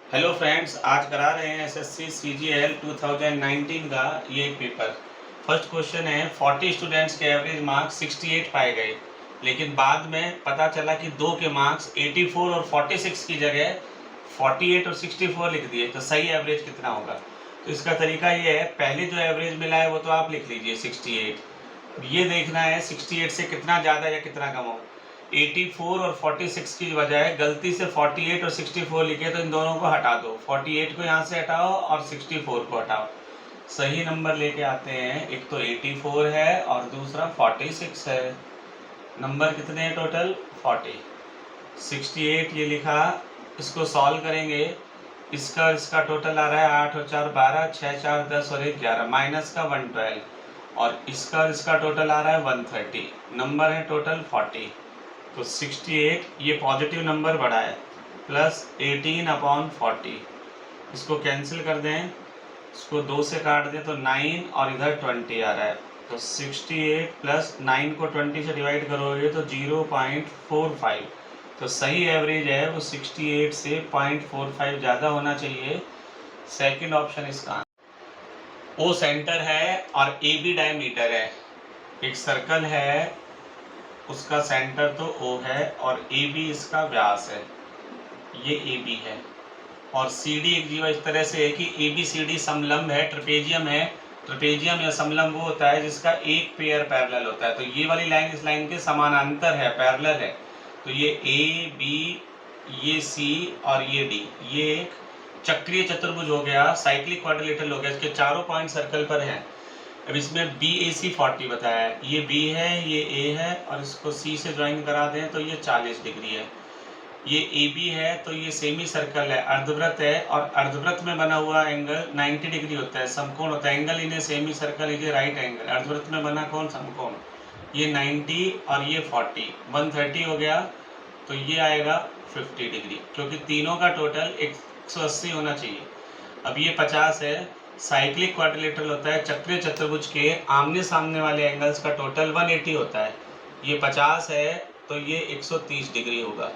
Hello friends, आज करा रहे हैं एसएससी सीजीएल 2019 का ये एक पेपर। फर्स्ट क्वेश्चन है 40 स्टूडेंट्स के एवरेज मार्क्स 68 पाए गए, लेकिन बाद में पता चला कि दो के मार्क्स 84 और 46 की जगह 48 और 64 लिख दिए, तो सही एवरेज कितना होगा। तो इसका तरीका ये है, पहले जो एवरेज मिला है वो तो आप लिख लीजिए 68। ये देखना है 68 से कितना ज़्यादा या कितना कम हो। 84 और 46 की बजाय गलती से 48 और 64 लिखे, तो इन दोनों को हटा दो। 48 को यहाँ से हटाओ और 64 को हटाओ, सही नंबर लेके आते हैं। एक तो 84 है और दूसरा 46 है। नंबर कितने हैं टोटल? 40। 68 ये लिखा, इसको सॉल्व करेंगे। इसका टोटल आ रहा है 8 और 4 12, 6 4 10 और 1 11, माइनस का 112, और इसका टोटल आ रहा है 130। नंबर है टोटल 40। तो 68 ये पॉजिटिव नंबर बढ़ा है, प्लस 18/40। इसको कैंसिल कर दें, इसको 2 से काट दें तो 9 और इधर 20 आ रहा है। तो 68 प्लस 9 को 20 से डिवाइड करोगे तो 0.45। तो सही एवरेज है वो 68 से 0.45 ज़्यादा होना चाहिए। सेकंड ऑप्शन इसका। ओ सेंटर है और ए बी डायमीटर है। एक सर्कल है, उसका सेंटर तो O है और ए बी इसका व्यास है, ये ए बी है। और सी डी एक जीवा इस तरह से है कि ए बी सी डी समलंब है, ट्रेपेजियम है। ट्रेपेजियम या समलंब वो होता है जिसका एक पेयर पैरेलल होता है। तो ये वाली लाइन इस लाइन के समानांतर है, पैरेलल है। तो ये ए बी, ये सी और ये डी, ये एक चक्रीय चतुर्भुज हो गया, साइक्लिक क्वाड्रिलेटरल हो गया। इसके चारों पॉइंट सर्कल पर हैं। अब इसमें बी ए सी 40 बताया है, ये बी है, ये ए है, और इसको सी से ज्वाइन करा दें तो ये 40 डिग्री है। ये ए बी है तो ये सेमी सर्कल है, अर्धवृत्त है, और अर्धवृत्त में बना हुआ एंगल 90 डिग्री होता है, समकोण होता है। Angle in semicircle is right angle. अर्धवृत्त में बना कौन? समकोण। ये 90 और ये 40, 130 हो गया। तो ये आएगा 50 डिग्री, क्योंकि तीनों का टोटल 180 होना चाहिए। अब ये 50 है, साइक्लिक क्वाड्रिलेटरल होता है, चक्रीय चतुर्भुज के आमने सामने वाले एंगल्स का टोटल 180 होता है। ये 50 है तो ये 130 डिग्री होगा।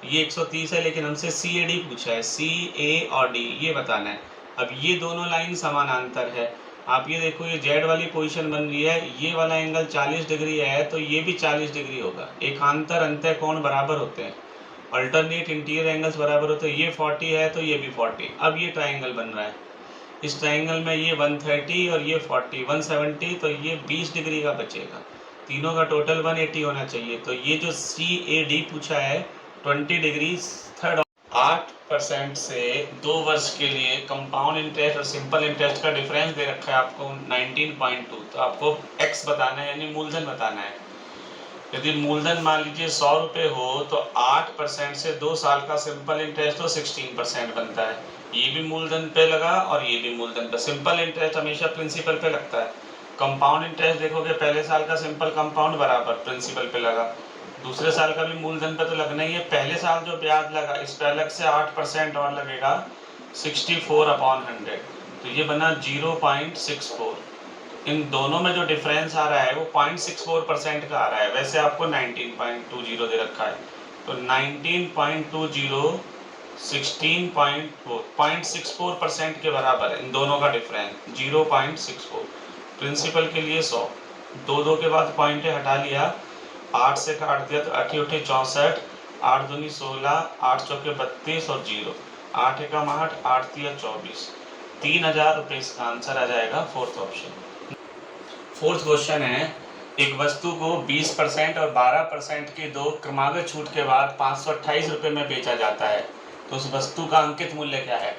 ये 130 है, लेकिन हमसे सी ए डी पूछा है, सी ए और डी ये बताना है। अब ये दोनों लाइन समानांतर है। आप ये देखो, ये जेड वाली पोजीशन बन रही है, ये वाला एंगल 40 डिग्री है तो ये भी 40 डिग्री होगा। एकांतर अंतः कोण बराबर होते हैं, अल्टरनेट इंटीरियर एंगल्स बराबर होते हैं। ये 40 है तो ये भी 40। अब ये ट्राइंगल बन रहा है, इस ट्राइंगल में ये 130 और ये 40, 170, तो ये 20 डिग्री का बचेगा। तीनों का टोटल 180 होना चाहिए। तो ये जो सी ए डी पूछा है 20 डिग्री। थर्ड, 8% से 2 वर्ष के लिए कंपाउंड इंटरेस्ट और सिंपल इंटरेस्ट का डिफरेंस दे रखा है आपको 19.2। तो आपको एक्स बताना है, यानी मूलधन बताना है। यदि मूलधन मान लीजिए 100 रुपये हो तो 8% से 2 साल का सिंपल इंटरेस्ट तो 16% बनता है। ये भी मूलधन पे लगा और ये भी मूलधन पे। सिंपल इंटरेस्ट हमेशा प्रिंसिपल पे लगता है। कंपाउंड इंटरेस्ट देखोगे, पहले साल का सिंपल कंपाउंड बराबर प्रिंसिपल पे लगा, दूसरे साल का भी मूलधन पे तो लगना ही है। पहले साल जो ब्याज लगा इस पर अलग से 8% और लगेगा, 64/100। तो ये बना 0.64। इन दोनों में जो डिफरेंस आ रहा है वो 0.64% का आ रहा है। वैसे आपको 19.20 दे रखा है, तो 19.20 0.64% के बराबर है इन दोनों का डिफरेंस, 0.64। प्रिंसिपल के लिए 100, 2 के बाद पॉइंट हटा लिया, 8 से काट दिया तो 8 8 64, 8 दूनी 16, 8 चौके 32 और 0, 8 एकम 8, 8 तिया 24। 3000 रुपये इसका आंसर आ जाएगा, फोर्थ ऑप्शन। फोर्थ क्वेश्चन है, एक वस्तु को 20% और 12% की दो क्रमागत छूट के बाद 528 रुपये में बेचा जाता है, तो उस वस्तु का अंकित मूल्य क्या है।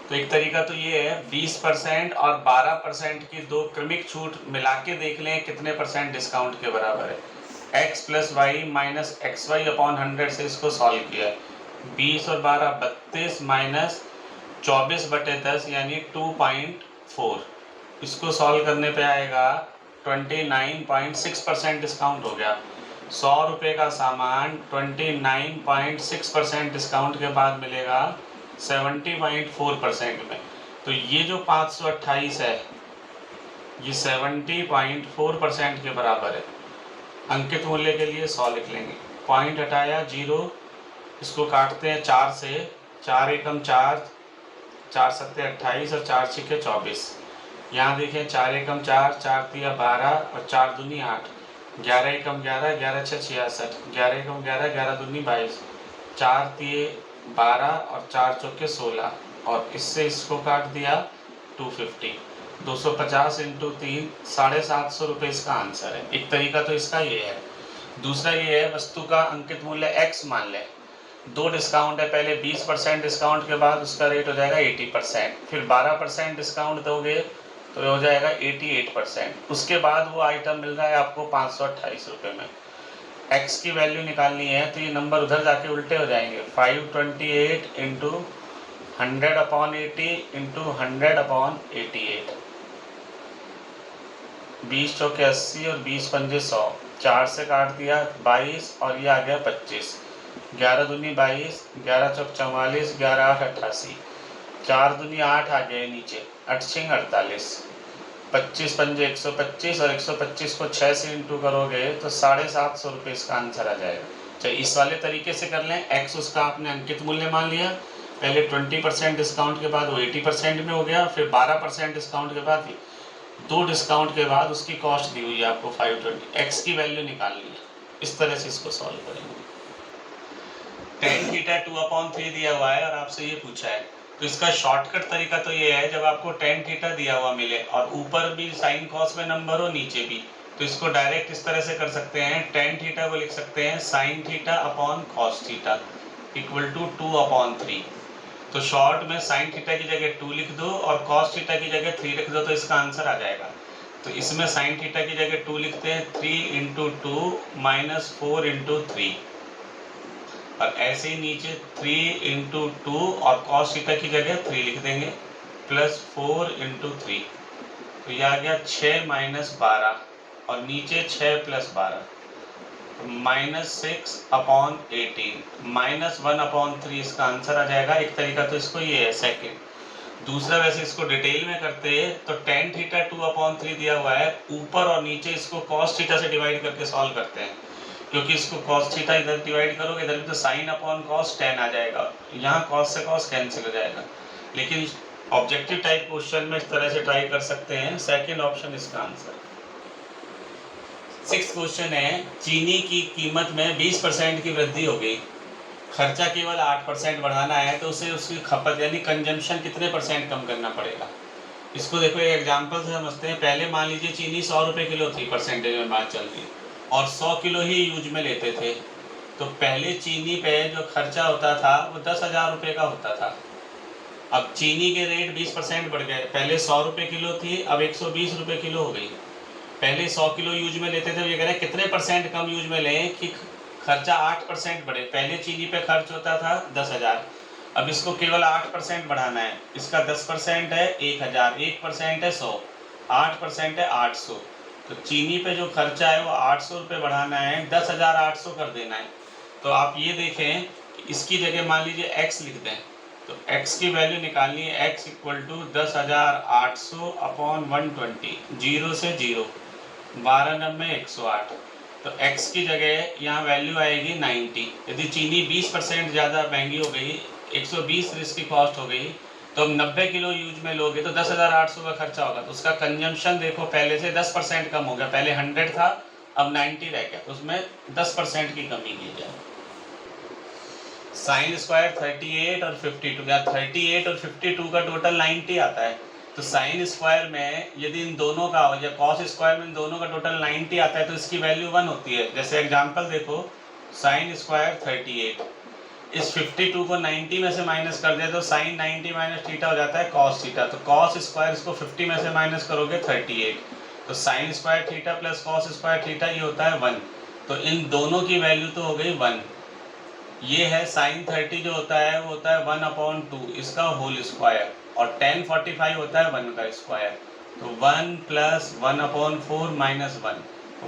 तो एक तरीका तो ये है, 20% और 12% की दो क्रमिक छूट मिला के देख लें कितने परसेंट डिस्काउंट के बराबर है। x + y - xy/100 से इसको सॉल्व किया है। 20 और 12 32 माइनस 24/10 यानी 2.4। इसको सॉल्व करने पे आएगा 29.6% डिस्काउंट हो गया। 100 रुपये का सामान 29.6% डिस्काउंट के बाद मिलेगा 70.4% में। तो ये जो 528 है ये 70.4% के बराबर है। अंकित मूल्य के लिए 100 लिख लेंगे, पॉइंट हटाया 0, इसको काटते हैं 4 से, 4 एकम 4, 4 सत्ते 28 और 4 छिके 24। यहाँ देखें 4 एकम 4, 4 तिया 12 और 4 दूनी 8, 11 एकम 11, 11 छः 66, 11 एकम 11, 11 दूनी 22, 4 तिये 12 और 4 चौके 16, और इससे इसको काट दिया 250। 250 इंटू 3, 750 रुपये इसका आंसर है। एक तरीका तो इसका ये है। दूसरा ये है, वस्तु का अंकित मूल्य x मान लें, 2 डिस्काउंट है, पहले 20% डिस्काउंट के बाद उसका रेट हो जाएगा 80%, फिर 12% डिस्काउंट दोगे तो हो जाएगा 88%। उसके बाद वो आइटम मिल रहा है आपको 528 रुपये में। x की वैल्यू निकालनी है तो ये नंबर उधर जाके उल्टे हो जाएंगे। 528 इंटू 100/80 इंटू 100/88, 20 चौके 80 और 20 पंजे 100, 4 से काट दिया 22 और ये आ गया 25, 11 दूनी 22, 11 चौक 44, 11 8 88, 4 दूनी 8 आ गए नीचे, 8 छिंग 48, 25 पंजे 125 और 125 को 6 से इंटू करोगे तो 750 रुपये इसका आंसर आ जाएगा। चलिए इस वाले तरीके से कर लें। x उसका आपने अंकित मूल्य मान लिया, पहले 20% डिस्काउंट के बाद वो 80% में हो गया, फिर 12% डिस्काउंट के बाद 2 डिस्काउंट के बाद उसकी कॉस्ट दी हुई है आपको 520, x की वैल्यू निकालनी है। इस तरह से इसको सॉल्व करेंगे। tan थीटा 2/3 दिया हुआ है और आपसे ये पूछा है, तो इसका शॉर्टकट तरीका तो ये है, जब आपको tan थीटा दिया हुआ मिले और ऊपर भी साइन कॉस में नंबर हो नीचे भी, तो इसको डायरेक्ट इस तरह से कर सकते हैं। tan थीटा को लिख सकते हैं sin theta upon cos theta equal to 2/3। तो शॉर्ट में साइन थीटा की जगह 2 लिख दो और cos थीटा की जगह 3 लिख दो तो इसका आंसर आ जाएगा। तो इसमें साइन थीटा की जगह 2 लिखते हैं, 3 इंटू 2 माइनस 4 इंटू 3, और ऐसे ही नीचे 3 इंटू 2 और cos थीटा की जगह 3 लिख देंगे, प्लस 4 इंटू 3, तो यह आ गया 6 माइनस 12 और नीचे 6 प्लस 12, -6/18, -1/3 इसका आंसर आ जाएगा। एक तरीका तो इसको ये है सेकंड। दूसरा वैसे इसको डिटेल में करते हैं तो tan थीटा 2/3 दिया हुआ है, ऊपर और नीचे इसको cos थीटा से डिवाइड करके सॉल्व करते हैं, क्योंकि इसको cos थीटा इधर डिवाइड करोगे इधर भी तो sin अपॉन cos tan आ जाएगा, यहाँ cos से cos कैंसिल हो जाएगा। लेकिन ऑब्जेक्टिव टाइप क्वेश्चन में इस तरह से ट्राई कर सकते हैं। सेकंड ऑप्शन इसका आंसर। 6th क्वेश्चन है, चीनी की कीमत में 20% की वृद्धि हो गई, खर्चा केवल 8% बढ़ाना है, तो उसे उसकी खपत यानी कंजम्पशन कितने % कम करना पड़ेगा। इसको देखो एक एग्जांपल से समझते हैं। पहले मान लीजिए चीनी 100 रुपये किलो थी, परसेंटेज में बात चल रही, और 100 किलो ही यूज में लेते थे, तो पहले चीनी पे जो खर्चा होता था वो 10,000 रुपये का होता था। अब चीनी के रेट 20% बढ़ गए, पहले 100 रुपये किलो थी, अब 120 रुपये किलो हो गई। पहले 100 किलो यूज में लेते थे, ये कह रहे हैं कितने % कम यूज में लें कि खर्चा 8% बढ़े। पहले चीनी पे खर्च होता था 10,000, अब इसको केवल 8% बढ़ाना है। इसका 10% है 1,000, 1% है 100, 8% है 800, तो चीनी पे जो खर्चा है वो 800 रुपये बढ़ाना है, 10,800 कर देना है। तो आप ये देखें, इसकी जगह मान लीजिए x लिख दें, तो x की वैल्यू निकालनी है, x इक्वल टू 10,800/120, 0 से 0, 12 9 108, तो x की जगह यहाँ वैल्यू आएगी 90। यदि चीनी 20% ज़्यादा महंगी हो गई, 120 इसकी कॉस्ट हो गई, तो अब 90 किलो यूज में लोगे तो 10,800 का खर्चा होगा, तो उसका कंजम्पशन देखो पहले से 10% कम हो गया। पहले 100 था, अब 90 रह गया, तो उसमें 10% की कमी की जाए। साइन स्क्वायर 38 और 52, या 38 और 52 का टोटल 90 आता है, तो साइन स्क्वायर में यदि इन दोनों का या कॉस स्क्वायर में इन दोनों का टोटल 90 आता है तो इसकी वैल्यू 1 होती है। जैसे एग्जांपल देखो, साइन स्क्वायर 38, इस 52 को 90 में से माइनस कर दिया तो साइन 90 माइनस थीटा हो जाता है कॉस थीटा, तो कॉस स्क्वायर इसको 50 में से माइनस करोगे 38, तो sine square theta plus cos square theta ये होता है 1, तो इन दोनों की वैल्यू तो हो गई 1। ये है साइन 30 जो होता है वो होता है 1/2 इसका होल स्क्वायर, और tan 45 होता है 1 का स्क्वायर, तो 1 + 1/4 माइनस 1,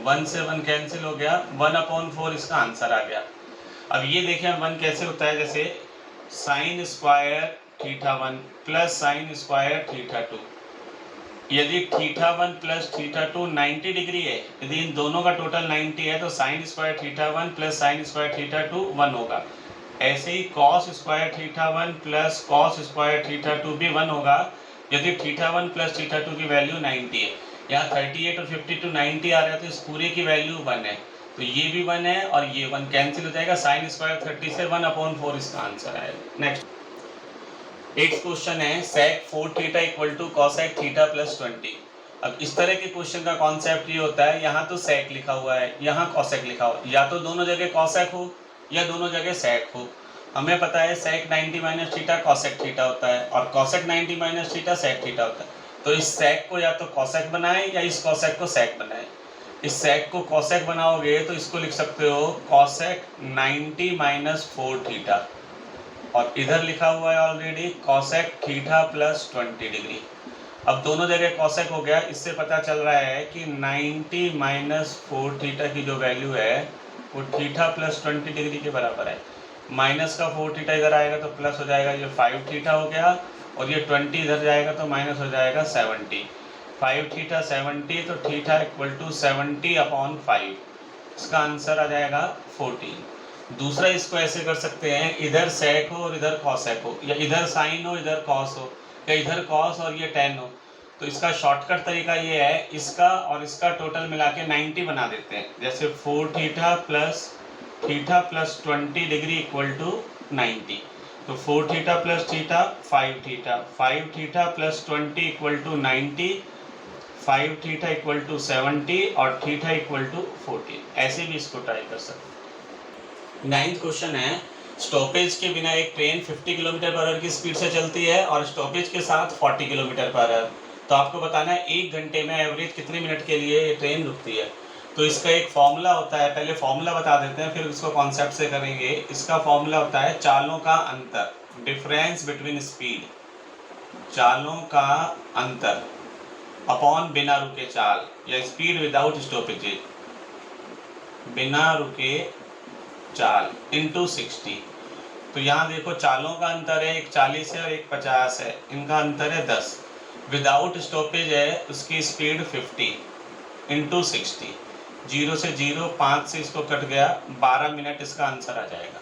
1 से 1 कैंसिल हो गया, 1/4 इसका आंसर आ गया। अब ये देखें 1 कैसे होता है, जैसे sine square θ1 plus sine square θ2, यदि θ1 प्लस θ2 90 डिग्री है, यदि इन दोनों का टोटल 90 है तो sine square θ1 plus sine square θ2 1 होगा। ऐसे ही cos square theta 1 plus cos square theta 2 भी 1 होगा यदि थीटा 1 प्लस थीटा 2 की वैल्यू 90 है। यहाँ 38 और 52 90 आ रहा है तो इस पूरे की वैल्यू 1 है, तो ये भी 1 है और ये 1 कैंसिल हो जाएगा। साइन स्क्वायर 30 से 1/4 इसका आंसर आएगा। नेक्स्ट एक क्वेश्चन है sec 4 theta equal to cosec theta plus 20। अब इस तरह के क्वेश्चन का कॉन्सेप्ट ये होता है, यहाँ तो sec लिखा हुआ है, यहाँ cosec लिखा हुआ है, या तो दोनों जगह cosec हो या दोनों जगह sec हो। हमें पता है sec 90 minus theta cosec theta होता है और cosec 90 minus theta sec theta होता है। तो इस sec को या तो cosec बनाएं या इस cosec को sec बनाएं। इस sec को cosec बनाओगे तो इसको लिख सकते हो cosec 90 माइनस 4 थीटा, और इधर लिखा हुआ है already cosec theta plus 20 degree. अब दोनों जगह cosec हो गया, इससे पता चल रहा है कि 90 माइनस 4 थीटा की जो वैल्यू है वो थीटा प्लस 20 डिग्री के बराबर है। माइनस का 4 थीटा इधर आएगा तो प्लस हो जाएगा, ये 5 थीटा हो गया, और ये 20 इधर जाएगा तो माइनस हो जाएगा 70। 5 थीटा 70, तो थीटा इक्वल टू 70/5, इसका आंसर आ जाएगा 14। दूसरा इसको ऐसे कर सकते हैं, इधर sec हो और इधर cosec हो, या इधर sin हो इधर cos हो, या इधर cos और ये tan हो। तो इसका शॉर्टकट तरीका ये है, इसका और इसका टोटल मिला के 90 बना देते हैं। जैसे 4 theta plus 20 degree equal to 90। तो 4 theta plus theta 5 theta, 5 theta plus 20 equal to 90, 5 theta equal to 70 और थीटा इक्वल टू 14। ऐसे भी इसको ट्राई कर सकते हैं। 9th क्वेश्चन है, स्टॉपेज के बिना एक ट्रेन 50 किलोमीटर पर आवर की स्पीड से चलती है और स्टॉपेज के साथ 40 किलोमीटर पर आवर। तो आपको बताना है 1 घंटे में एवरेज कितने मिनट के लिए ये ट्रेन रुकती है। तो इसका एक फॉर्मूला होता है, पहले फॉर्मूला बता देते हैं फिर इसको कॉन्सेप्ट से करेंगे। इसका फॉर्मूला होता है चालों का अंतर, डिफरेंस बिटवीन स्पीड, चालों का अंतर अपॉन बिना रुके चाल, या स्पीड विदाउट स्टॉपेजेज, बिना रुके चाल इनटू 60। तो यहाँ देखो चालों का अंतर है, एक 40 है और एक 50 है, इनका अंतर है 10। विदाउट स्टॉपेज है उसकी स्पीड 50 इंटू 60, 0 से 0, 5 से इसको कट गया, 12 मिनट इसका आंसर आ जाएगा।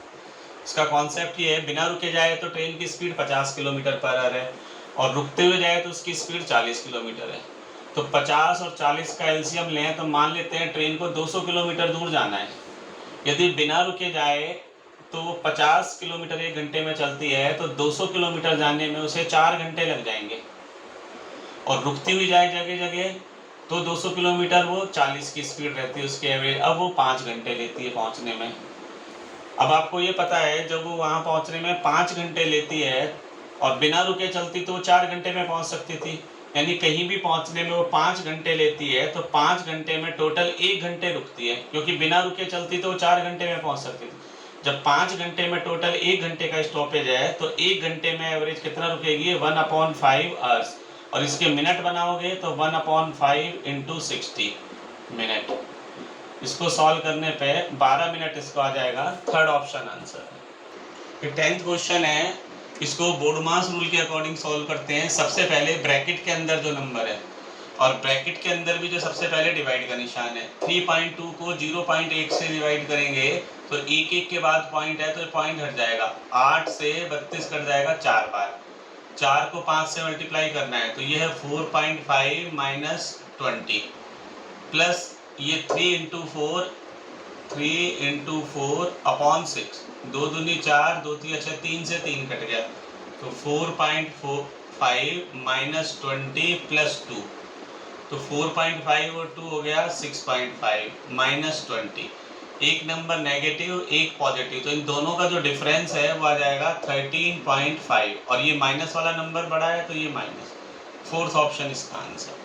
इसका कॉन्सेप्ट ये है, बिना रुके जाए तो ट्रेन की स्पीड 50 किलोमीटर पर आवर है और रुकते हुए जाए तो उसकी स्पीड 40 किलोमीटर है। तो 50 और 40 का एलसीएम लें तो मान लेते हैं ट्रेन को 200 किलोमीटर दूर जाना है। यदि बिना रुके जाए तो 50 किलोमीटर 1 घंटे में चलती है, तो 200 किलोमीटर जाने में उसे 4 घंटे लग जाएंगे, और रुकती हुई जाए जगह जगह तो 200 किलोमीटर वो 40 की स्पीड रहती है उसके एवरेज, अब वो 5 घंटे लेती है पहुंचने में। अब आपको ये पता है जब वो वहाँ पहुँचने में 5 घंटे लेती है और बिना रुके चलती तो वो 4 घंटे में पहुँच सकती थी, यानी कहीं भी पहुँचने में वो 5 घंटे लेती है, तो 5 घंटे में टोटल 1 घंटे रुकती है, क्योंकि बिना रुके चलती तो वो 4 घंटे में पहुँच सकती थी। जब 5 घंटे में टोटल 1 घंटे का स्टॉपेज है तो 1 घंटे में एवरेज कितना रुकेगी, 1/5 आवर्स, और इसके मिनट बनाओगे तो 1/5 इंटू 60 मिनट। इसको सॉल्व करने पे 12 मिनट इसको आ जाएगा, थर्ड ऑप्शन आंसर। फिर 10th क्वेश्चन है, इसको बोडमास रूल के अकॉर्डिंग सॉल्व करते हैं। सबसे पहले ब्रैकेट के अंदर जो नंबर है और ब्रैकेट के अंदर भी जो सबसे पहले डिवाइड का निशान है, 3.2 को 0.1 से डिवाइड करेंगे तो एक एक के बाद पॉइंट है तो पॉइंट हट जाएगा, 8 से 32 कट जाएगा 4 बार, 4 को 5 से मल्टीप्लाई करना है तो ये है 4.5 माइनस 20 प्लस ये 3 इंटू 4 अपॉन 6, 2 दूनी 4, 2 3 अच्छा 3 से 3 कट गया, तो 4.5 माइनस 20 प्लस 2, तो 4.5 और 2 हो गया 6.5 माइनस 20। एक नंबर नेगेटिव एक पॉजिटिव, तो इन दोनों का जो डिफरेंस है वो आ जाएगा 13.5, और ये माइनस वाला नंबर बड़ा है तो ये माइनस। फोर्थ ऑप्शन इसका आंसर।